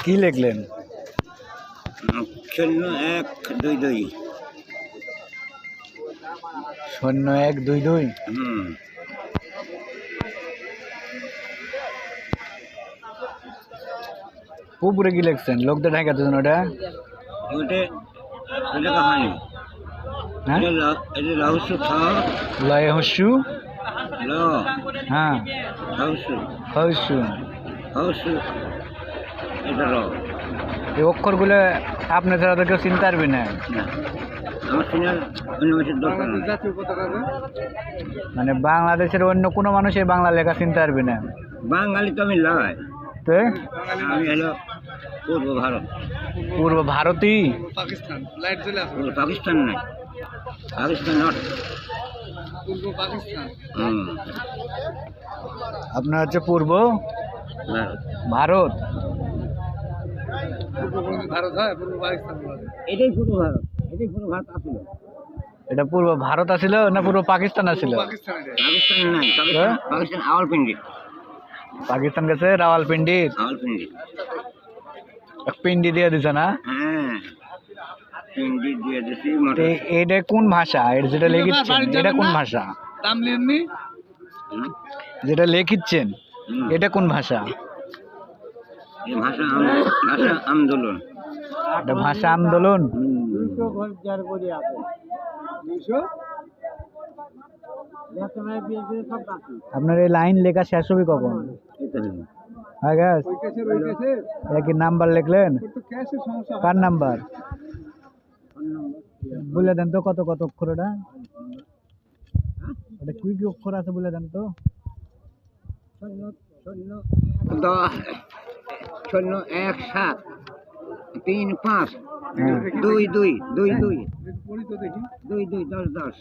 কি লিখলেন? 0122। 0122। উপরে কি লিখছেন? লোকদের ঢাকাতে দেন ওটা। ওটা ওটা কাহানি। হ্যাঁ, এটা লাউসু খাও। লয় হস্যু। ল হ্যাঁ, হাউসু হস্যু। হাউসু এটা র। এই অক্ষরগুলো আপনি ছাড়া তো কেউ চিনতে পারবি না। না, আমার সিনার অন্য মানুষের দরকার নেই। মানে বাংলাদেশের অন্য কোনো মানুষ এই বাংলা লেখা চিনতে পারবি না। বাঙালি তো আমি লাই, তো আমি হলো পূর্ব ভারত। পূর্ব ভারতী। পূর্ব পাকিস্তান নাই, পাকিস্তান নট। আপনার হচ্ছে পূর্ব ভারত। ভারত। এটাই পূর্ব ভারত, এটাই পূর্ব ভারত আসিল। এটা পূর্ব ভারত আছিল না পূর্ব পাকিস্তান আছিল? পাকিস্তান নাই, পাকিস্তান আওয়ালপিন্ডি। পাকিস্তান গেছে রাওয়ালপিন্ডি। আওয়ালপিন্ডি। পিন্ডি দিয়ে দিছে না? হ্যাঁ, পিন্ডি দিয়ে দিছি। এটা কোন ভাষা? এটা যেটা লিখিচ্ছেন এটা কোন ভাষা? যেটা লিখিচ্ছেন এটা কোন ভাষা? ভাষা আন্দোলন। এটা ভাষা আন্দোলন। আপনার এই লাইন লেখা শেষ হবে কখন? হ্যাঁ গ্যাস কি নাম্বার লিখলেন? কার নাম্বার বলে দেন তো? কত কত অক্ষর ওটা? ওটা কি কি অক্ষর আছে বলে দেন তো? 1 7 3 5 2 2 2 2 2 2 10 10।